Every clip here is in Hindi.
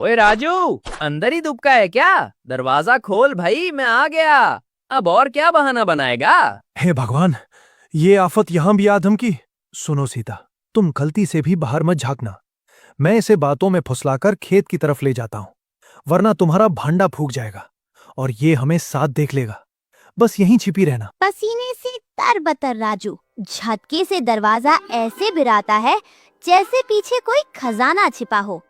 ओए राजू, अंदर ही दुबका है क्या? दरवाजा खोल भाई, मैं आ गया। अब और क्या बहाना बनाएगा? हे भगवान, ये आफत यहां भी आदम की। सुनो सीता, तुम गलती से भी बाहर मत झांकना। मैं इसे बातों में फुसलाकर खेत की तरफ ले जाता हूं, वरना तुम्हारा भांडा फूक जाएगा और ये हमें साथ देख लेगा। बस यहीं छिपी रहना। पसीने से तरबतर राजू झटके से दरवाजा ऐसे भिराता है जैसे पीछे कोई खजाना छिपा हो।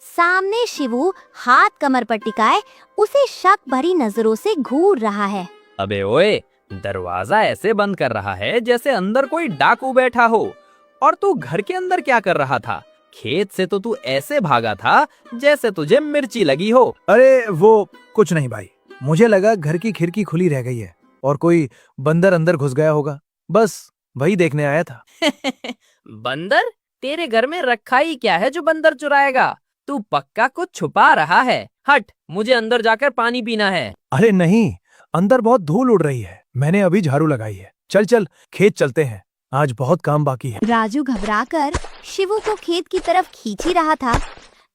सामने शिवू हाथ कमर पर टिकाए उसे शक भरी नजरों से घूर रहा है। अबे ओए, दरवाजा ऐसे बंद कर रहा है जैसे अंदर कोई डाकू बैठा हो। और तू घर के अंदर क्या कर रहा था? खेत से तो तू ऐसे भागा था जैसे तुझे मिर्ची लगी हो। अरे वो कुछ नहीं भाई, मुझे लगा घर की खिड़की खुली रह गई है और कोई बंदर अंदर घुस गया होगा, बस वही देखने आया था। बंदर? तेरे घर में रखा ही क्या है जो बंदर चुराएगा? तू पक्का कुछ छुपा रहा है। हट, मुझे अंदर जाकर पानी पीना है। अरे नहीं, अंदर बहुत धूल उड़ रही है, मैंने अभी झाड़ू लगाई है। चल चल खेत चलते हैं, आज बहुत काम बाकी है। राजू घबराकर शिवू को खेत की तरफ खींच ही रहा था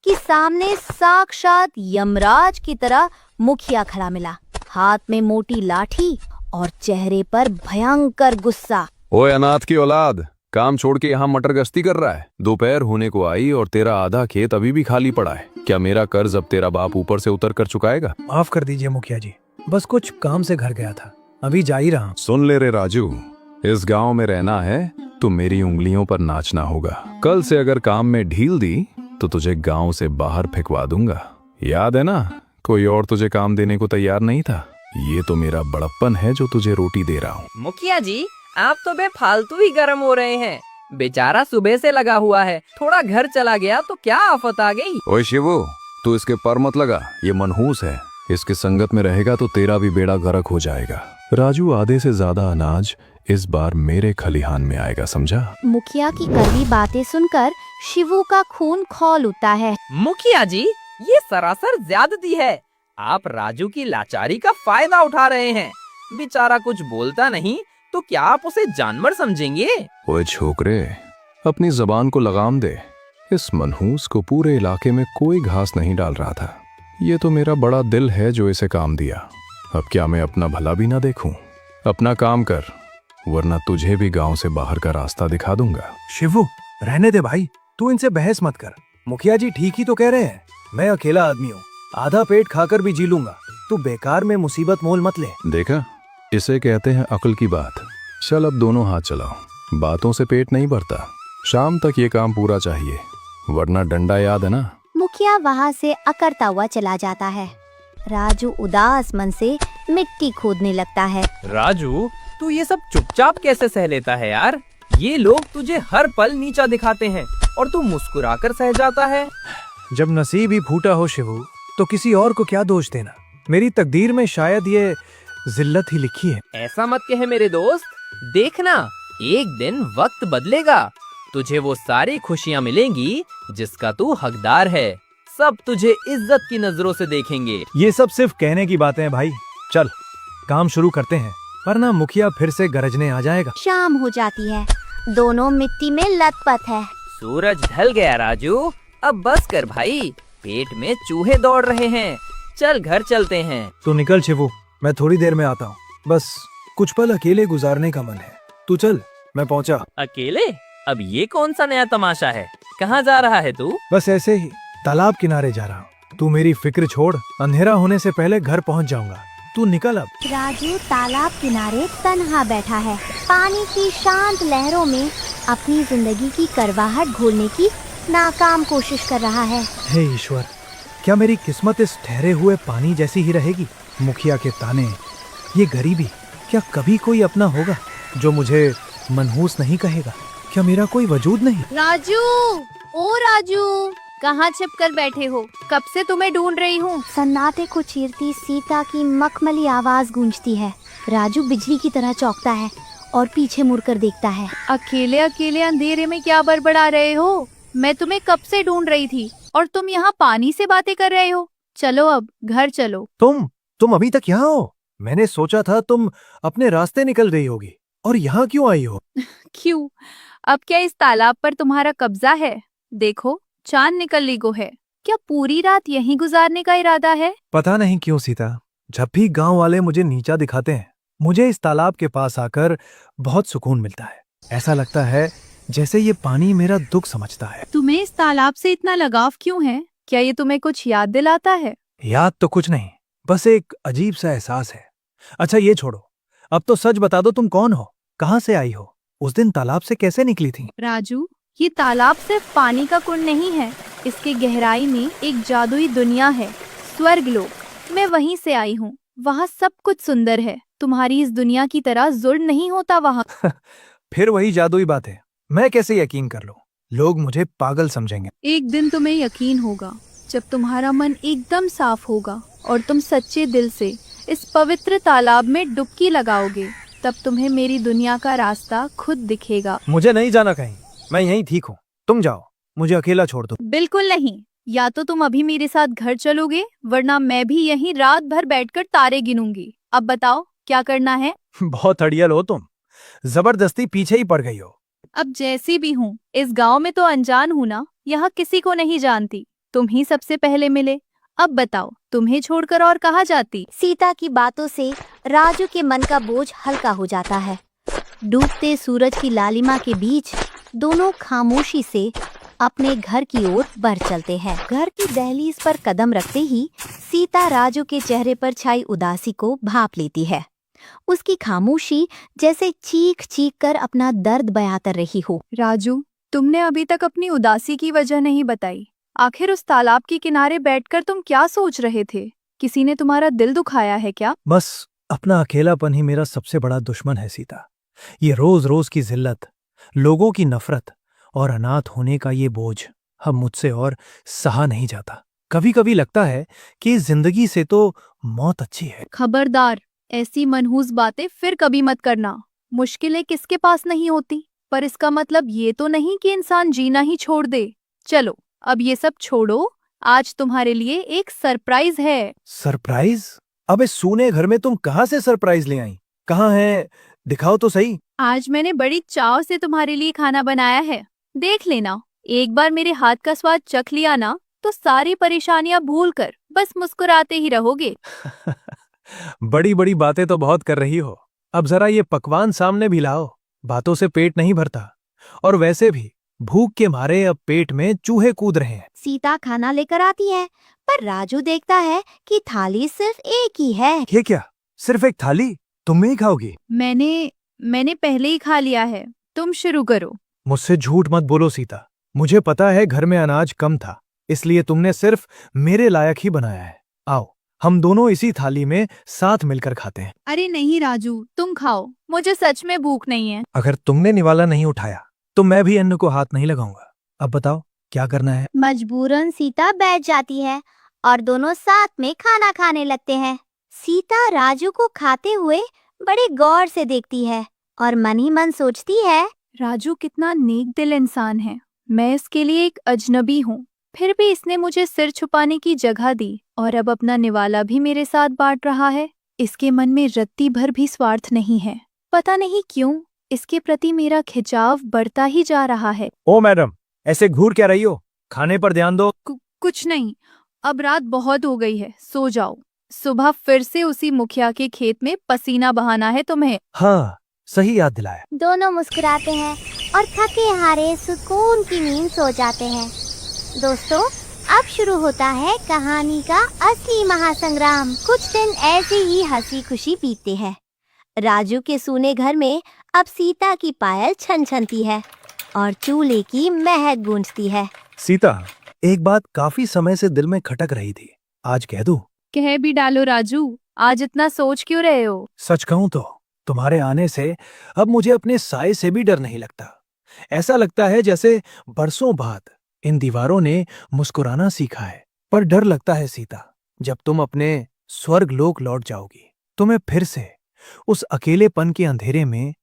कि सामने साक्षात यमराज की तरह मुखिया खड़ा मिला, हाथ में मोटी लाठी और चेहरे पर भयंकर गुस्सा। ओए अनाथ की औलाद, काम छोड़ के यहाँ मटर गश्ती कर रहा है? दोपहर होने को आई और तेरा आधा खेत अभी भी खाली पड़ा है। क्या मेरा कर्ज अब तेरा बाप ऊपर से उतर कर चुकाएगा? माफ कर दीजिए मुखिया जी, बस कुछ काम से घर गया था, अभी जा ही रहा हूं। सुन ले रे राजू, इस गांव में रहना है तो मेरी उंगलियों पर नाचना होगा। कल से अगर काम में ढील दी तो तुझे गांव से बाहर फेंकवा दूंगा। याद है ना, कोई और तुझे काम देने को तैयार नहीं था। ये तो मेरा बड़प्पन है जो तुझे रोटी दे रहा हूँ। मुखिया जी, आप तो बेफालतू ही गर्म हो रहे हैं। बेचारा सुबह से लगा हुआ है, थोड़ा घर चला गया तो क्या आफत आ गई? ओए शिवू, तू इसके पर मत लगा, ये मनहूस है। इसके संगत में रहेगा तो तेरा भी बेड़ा गर्क हो जाएगा। राजू, आधे से ज्यादा अनाज इस बार मेरे खलिहान में आएगा, समझा? मुखिया की कड़वी बातें सुनकर शिवू का खून खौल उठता है। मुखिया जी, ये सरासर ज्यादती है। आप राजू की लाचारी का फायदा उठा रहे हैं। बेचारा कुछ बोलता नहीं तो क्या आप उसे जानवर समझेंगे? ओए छोकरे, अपनी जबान को लगाम दे। इस मनहूस को पूरे इलाके में कोई घास नहीं डाल रहा था। ये तो मेरा बड़ा दिल है जो इसे काम दिया। अब क्या मैं अपना भला भी ना देखूं? अपना काम कर, वरना तुझे भी गांव से बाहर का रास्ता दिखा दूंगा। शिवू, रहने दे भाई, तू इनसे बहस मत कर। मुखिया जी ठीक ही तो कह रहे हैं, मैं अकेला आदमी हूँ, आधा पेट खाकर भी जी लूंगा। तू बेकार में मुसीबत मोल मत ले। देखा, इसे कहते हैं अक्ल की बात। चल अब दोनों हाथ चलाओ, बातों से पेट नहीं भरता। शाम तक ये काम पूरा चाहिए, वरना डंडा याद है ना? मुखिया वहाँ से अकड़ता हुआ चला जाता है। राजू उदास मन से मिट्टी खोदने लगता है। राजू, तू ये सब चुपचाप कैसे सह लेता है यार? ये लोग तुझे हर पल नीचा दिखाते हैं और तू मुस्कुराकर सह जाता है। जब नसीब ही फूटा हो शिवू, तो किसी और को क्या दोष देना। मेरी तकदीर में शायद ये जिल्लत ही लिखी है। ऐसा मत कहे मेरे दोस्त, देखना एक दिन वक्त बदलेगा, तुझे वो सारी खुशियाँ मिलेंगी जिसका तू हकदार है। सब तुझे इज्जत की नजरों से देखेंगे। ये सब सिर्फ कहने की बातें हैं भाई, चल काम शुरू करते हैं, वरना मुखिया फिर से गरजने आ जाएगा। शाम हो जाती है, दोनों मिट्टी में लथपथ है। सूरज ढल गया राजू, अब बस कर भाई, पेट में चूहे दौड़ रहे हैं। चल घर चलते हैं। तू निकल शिवू, मैं थोड़ी देर में आता हूँ। बस कुछ पल अकेले गुजारने का मन है। तू चल, मैं पहुँचा। अकेले? अब ये कौन सा नया तमाशा है? कहाँ जा रहा है तू? बस ऐसे ही तालाब किनारे जा रहा हूँ। तू मेरी फिक्र छोड़, अंधेरा होने से पहले घर पहुँच जाऊंगा। तू निकल अब। राजू तालाब किनारे तन्हा बैठा है, पानी की शांत लहरों में अपनी जिंदगी की करवाहट घोलने की नाकाम कोशिश कर रहा है। हे ईश्वर, क्या मेरी किस्मत इस ठहरे हुए पानी जैसी ही रहेगी? मुखिया के ताने, ये गरीबी, क्या कभी कोई अपना होगा जो मुझे मनहूस नहीं कहेगा? क्या मेरा कोई वजूद नहीं? राजू, ओ राजू, कहाँ छिप कर बैठे हो? कब से तुम्हें ढूंढ रही हूँ। सन्नाटे को चीरती सीता की मखमली आवाज गूंजती है। राजू बिजली की तरह चौंकता है और पीछे मुड़कर देखता है। अकेले अकेले अंधेरे में क्या बड़बड़ा रहे हो? मैं तुम्हें कब से ढूंढ रही थी और तुम यहाँ पानी से बातें कर रहे हो। चलो अब घर चलो। तुम अभी तक यहाँ हो? मैंने सोचा था तुम अपने रास्ते निकल रही होगी। और यहाँ क्यों आई हो? क्यों? अब क्या इस तालाब पर तुम्हारा कब्जा है? देखो, चांद निकलने को है। क्या पूरी रात यहीं गुजारने का इरादा है? पता नहीं क्यों सीता, जब भी गांव वाले मुझे नीचा दिखाते हैं, मुझे इस तालाब के पास आकर बहुत सुकून मिलता है। ऐसा लगता है जैसे ये पानी मेरा दुख समझता है। तुम्हें इस तालाब से इतना लगाव क्यों है? क्या ये तुम्हें कुछ याद दिलाता है? याद तो कुछ नहीं, बस एक अजीब सा एहसास है। अच्छा ये छोड़ो, अब तो सच बता दो, तुम कौन हो, कहाँ से आई हो, उस दिन तालाब से कैसे निकली थी? राजू, ये तालाब सिर्फ पानी का कुंड नहीं है, इसके गहराई में एक जादुई दुनिया है, स्वर्गलोक। मैं वहीं से आई हूँ। वहाँ सब कुछ सुंदर है। तुम्हारी इस दुनिया की तरह जुल्म नहीं होता वहाँ। फिर वही जादुई बात है, मैं कैसे यकीन कर लूं? लोग मुझे पागल समझेंगे। एक दिन तुम्हें यकीन होगा जब तुम्हारा मन एकदम साफ होगा और तुम सच्चे दिल से इस पवित्र तालाब में डुबकी लगाओगे। तब तुम्हें मेरी दुनिया का रास्ता खुद दिखेगा। मुझे नहीं जाना कहीं, मैं यहीं ठीक हूँ। तुम जाओ, मुझे अकेला छोड़ दो। बिल्कुल नहीं। या तो तुम अभी मेरे साथ घर चलोगे, वरना मैं भी यहीं रात भर बैठकर तारे गिनूंगी। अब बताओ क्या करना है? बहुत अड़ियल हो तुम, जबरदस्ती पीछे ही पड़ गई हो। अब जैसी भी हूँ, इस गांव में तो अनजान हूँ ना, यहाँ किसी को नहीं जानती। तुम ही सबसे पहले मिले। अब बताओ, तुम्हें छोड़कर और कहाँ जाती? सीता की बातों से राजू के मन का बोझ हल्का हो जाता है। डूबते सूरज की लालिमा के बीच दोनों खामोशी से अपने घर की ओर बढ़ चलते हैं। घर की दहलीज पर कदम रखते ही सीता राजू के चेहरे पर छाई उदासी को भांप लेती है। उसकी खामोशी जैसे चीख चीख कर अपना दर्द बयां कर रही हो। राजू, तुमने अभी तक अपनी उदासी की वजह नहीं बताई। आखिर उस तालाब के किनारे बैठकर तुम क्या सोच रहे थे? किसी ने तुम्हारा दिल दुखाया है क्या? बस अपना अकेलापन ही मेरा सबसे बड़ा दुश्मन है सीता। ये रोज रोज की जिल्लत, लोगों की नफरत और अनाथ होने का ये बोझ अब मुझसे और सहा नहीं जाता। कभी कभी लगता है कि इस जिंदगी से तो मौत अच्छी है। खबरदार, ऐसी मनहूस बातें फिर कभी मत करना। मुश्किलें किसके पास नहीं होती, पर इसका मतलब ये तो नहीं कि इंसान जीना ही छोड़ दे। चलो अब ये सब छोड़ो, आज तुम्हारे लिए एक सरप्राइज है। सरप्राइज? अबे सूने घर में तुम कहाँ से सरप्राइज ले आई? कहाँ है, दिखाओ तो सही। आज मैंने बड़ी चाव से तुम्हारे लिए खाना बनाया है, देख लेना। एक बार मेरे हाथ का स्वाद चख लिया ना, तो सारी परेशानियां भूलकर बस मुस्कुराते ही रहोगे। बड़ी बड़ी बातें तो बहुत कर रही हो, अब जरा ये पकवान सामने भी लाओ। बातों से पेट नहीं भरता, और वैसे भी भूख के मारे अब पेट में चूहे कूद रहे हैं। सीता खाना लेकर आती है, पर राजू देखता है कि थाली सिर्फ एक ही है। ये क्या, सिर्फ एक थाली? तुम ही खाओगी? मैंने पहले ही खा लिया है, तुम शुरू करो। मुझसे झूठ मत बोलो सीता, मुझे पता है घर में अनाज कम था, इसलिए तुमने सिर्फ मेरे लायक ही बनाया है। आओ हम दोनों इसी थाली में साथ मिलकर खाते हैं। अरे नहीं राजू, तुम खाओ, मुझे सच में भूख नहीं है। अगर तुमने निवाला नहीं उठाया तो मैं भी अन्न को हाथ नहीं लगाऊंगा। अब बताओ क्या करना है? मजबूरन सीता बैठ जाती है और दोनों साथ में खाना खाने लगते हैं। सीता राजू को खाते हुए बड़े गौर से देखती है और मन ही मन सोचती है, राजू कितना नेक दिल इंसान है। मैं इसके लिए एक अजनबी हूँ, फिर भी इसने मुझे सिर छुपाने की जगह दी और अब अपना निवाला भी मेरे साथ बांट रहा है। इसके मन में रत्ती भर भी स्वार्थ नहीं है। पता नहीं क्यों इसके प्रति मेरा खिंचाव बढ़ता ही जा रहा है। ओ मैडम, ऐसे घूर क्या रही हो? खाने पर ध्यान दो। कुछ नहीं, अब रात बहुत हो गई है, सो जाओ। सुबह फिर से उसी मुखिया के खेत में पसीना बहाना है तुम्हें। हाँ, सही याद दिलाया। दोनों मुस्कुराते हैं और थके हारे सुकून की नींद सो जाते हैं। दोस्तों, अब शुरू होता है कहानी का असली महासंग्राम। कुछ दिन ऐसे ही हंसी खुशी बीतते हैं। राजू के सूने घर में अब सीता की पायल छनछनती है और चूल्हे की महक गूंजती है। सीता, एक बात काफी समय से दिल में खटक रही थी, आज कह दूं? कह भी डालो राजू, आज इतना सोच क्यों रहे हो? सच कहूं तो तुम्हारे आने से अब मुझे अपने साए से भी डर नहीं लगता। ऐसा लगता है जैसे बरसों बाद इन दीवारों ने मुस्कुराना सीखा है। पर डर लगता है सीता, जब तुम अपने स्वर्ग लोक लौट जाओगी तो मैं फिर से उस अकेलेपन के अंधेरे में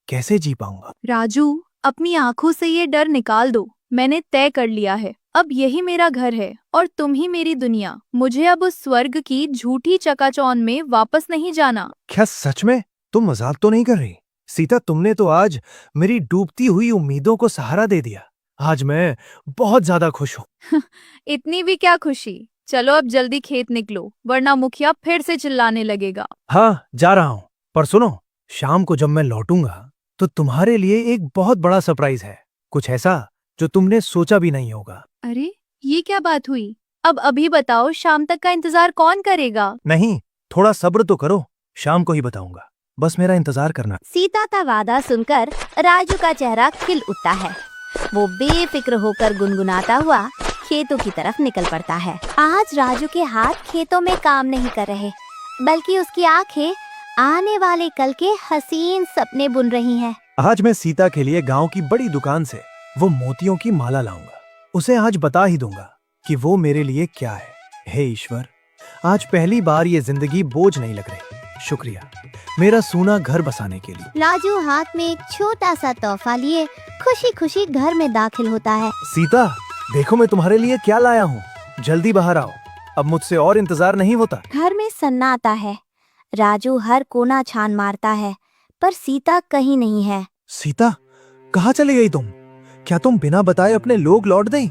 कैसे जी पाऊंगा? राजू, अपनी आंखों से ये डर निकाल दो। मैंने तय कर लिया है, अब यही मेरा घर है और तुम ही मेरी दुनिया। मुझे अब उस स्वर्ग की झूठी चकाचौंध में वापस नहीं जाना। क्या सच में? तुम मजाक तो नहीं कर रही? सीता, तुमने तो आज मेरी डूबती हुई उम्मीदों को सहारा दे दिया। आज मैं बहुत ज्यादा खुश हूँ। इतनी भी क्या खुशी। चलो अब जल्दी खेत निकलो, वरना मुखिया फिर से चिल्लाने लगेगा। हाँ, जा रहा हूँ। पर सुनो, शाम को जब मैं लौटूंगा तो तुम्हारे लिए एक बहुत बड़ा सरप्राइज है। कुछ ऐसा जो तुमने सोचा भी नहीं होगा। अरे ये क्या बात हुई? अब अभी बताओ, शाम तक का इंतजार कौन करेगा? नहीं, थोड़ा सब्र तो करो, शाम को ही बताऊंगा। बस मेरा इंतजार करना। सीता का वादा सुनकर राजू का चेहरा खिल उठता है। वो बेफिक्र होकर गुनगुनाता हुआ खेतों की तरफ निकल पड़ता है। आज राजू के हाथ खेतों में काम नहीं कर रहे, बल्कि उसकी आंखें आने वाले कल के हसीन सपने बुन रही हैं। आज मैं सीता के लिए गांव की बड़ी दुकान से वो मोतियों की माला लाऊंगा। उसे आज बता ही दूंगा कि वो मेरे लिए क्या है। हे ईश्वर, आज पहली बार ये जिंदगी बोझ नहीं लग रही। शुक्रिया मेरा सूना घर बसाने के लिए। राजू हाथ में एक छोटा सा तोहफा लिए खुशी खुशी घर में दाखिल होता है। सीता, देखो मैं तुम्हारे लिए क्या लाया हूँ। जल्दी बाहर आओ, अब मुझसे और इंतजार नहीं होता। घर में सन्नाटा है। राजू हर कोना छान मारता है, पर सीता कहीं नहीं है। सीता, कहाँ चली गई तुम? क्या तुम बिना बताए अपने लोग लौट गई?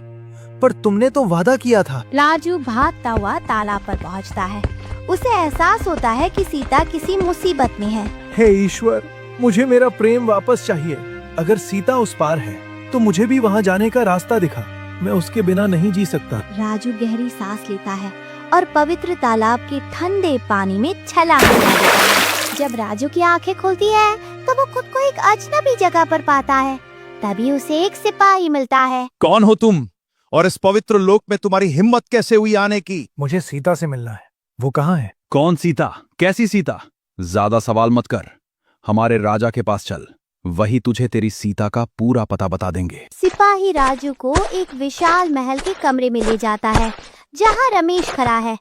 पर तुमने तो वादा किया था। राजू भागता हुआ तालाब पर पहुंचता है। उसे एहसास होता है कि सीता किसी मुसीबत में है। हे ईश्वर, मुझे मेरा प्रेम वापस चाहिए। अगर सीता उस पार है तो मुझे भी वहाँ जाने का रास्ता दिखा। मैं उसके बिना नहीं जी सकता। राजू गहरी सांस लेता है और पवित्र तालाब के ठंडे पानी में छलांग लगा देता है। जब राजू की आंखें खुलती है तो वो खुद को एक अजनबी जगह पर पाता है। तभी उसे एक सिपाही मिलता है। कौन हो तुम और इस पवित्र लोक में तुम्हारी हिम्मत कैसे हुई आने की? मुझे सीता से मिलना है। वो कहाँ है? कौन सीता? कैसी सीता? ज्यादा सवाल मत कर, हमारे राजा के पास चल, वही तुझे तेरी सीता का पूरा पता बता देंगे। सिपाही राजू को एक विशाल महल के कमरे में ले जाता है, जहाँ रमेश खड़ा है।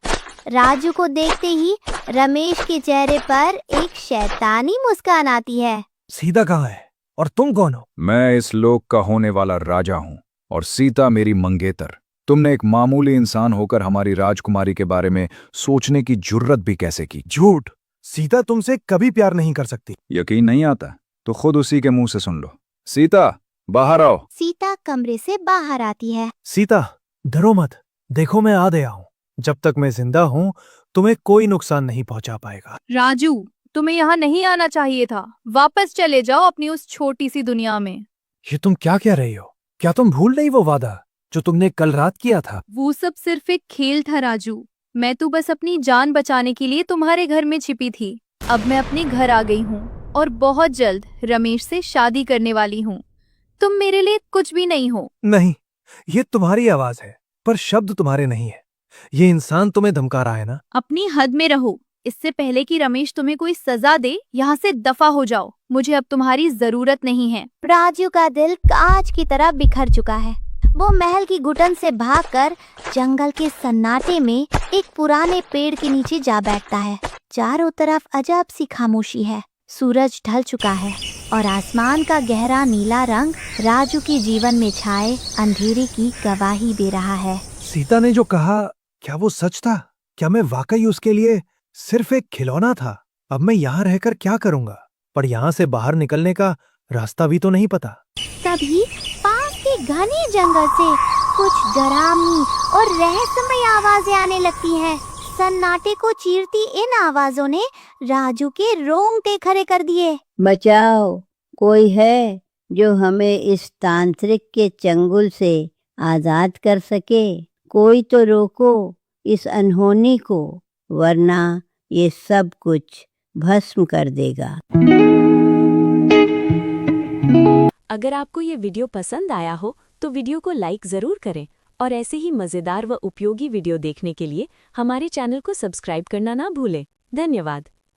राजू को देखते ही रमेश के चेहरे पर एक शैतानी मुस्कान आती है। सीता कहाँ है और तुम कौन हो? मैं इस लोक का होने वाला राजा हूँ और सीता मेरी मंगेतर। तुमने एक मामूली इंसान होकर हमारी राजकुमारी के बारे में सोचने की जुर्रत भी कैसे की? झूठ। सीता तुमसे कभी प्यार नहीं कर सकती। यकीन नहीं आता तो खुद उसी के मुंह से सुन लो। सीता, बाहर आओ। सीता कमरे से बाहर आती है। सीता, डरो मत। देखो मैं आ गया हूँ। जब तक मैं जिंदा हूँ तुम्हें कोई नुकसान नहीं पहुँचा पाएगा। राजू, तुम्हें यहाँ नहीं आना चाहिए था। वापस चले जाओ अपनी उस छोटी सी दुनिया में। ये तुम क्या कह रही हो? क्या तुम भूल नहीं वो वादा जो तुमने कल रात किया था? वो सब सिर्फ एक खेल था राजू। मैं तो बस अपनी जान बचाने के लिए तुम्हारे घर में छिपी थी। अब मैं अपने घर आ गई हूँ और बहुत जल्द रमेश से शादी करने वाली हूँ। तुम मेरे लिए कुछ भी नहीं हो। नहीं, ये तुम्हारी आवाज है पर शब्द तुम्हारे नहीं है। ये इंसान तुम्हें धमका रहा है ना? अपनी हद में रहो। इससे पहले कि रमेश तुम्हें कोई सजा दे, यहाँ से दफा हो जाओ। मुझे अब तुम्हारी जरूरत नहीं है। राजू का दिल कांच की तरह बिखर चुका है। वो महल की घुटन से भागकर जंगल के सन्नाटे में एक पुराने पेड़ के नीचे जा बैठता है। चारों तरफ अजब सी खामोशी है। सूरज ढल चुका है और आसमान का गहरा नीला रंग राजू के जीवन में छाए अंधेरे की गवाही दे रहा है। सीता ने जो कहा, क्या वो सच था? क्या मैं वाकई उसके लिए सिर्फ एक खिलौना था? अब मैं यहाँ रहकर क्या करूँगा? पर यहाँ से बाहर निकलने का रास्ता भी तो नहीं पता। तभी पास के घने जंगल से कुछ डरावनी और रहस्यमय आवाजें आने लगती हैं। सन्नाटे को चीरती इन आवाजों ने राजू के रोंगटे खड़े कर दिए। बचाओ, कोई है जो हमें इस तांत्रिक के चंगुल से आजाद कर सके? कोई तो रोको इस अनहोनी को, वरना ये सब कुछ भस्म कर देगा। अगर आपको ये वीडियो पसंद आया हो तो वीडियो को लाइक ज़रूर करें और ऐसे ही मज़ेदार व उपयोगी वीडियो देखने के लिए हमारे चैनल को सब्सक्राइब करना ना भूलें। धन्यवाद।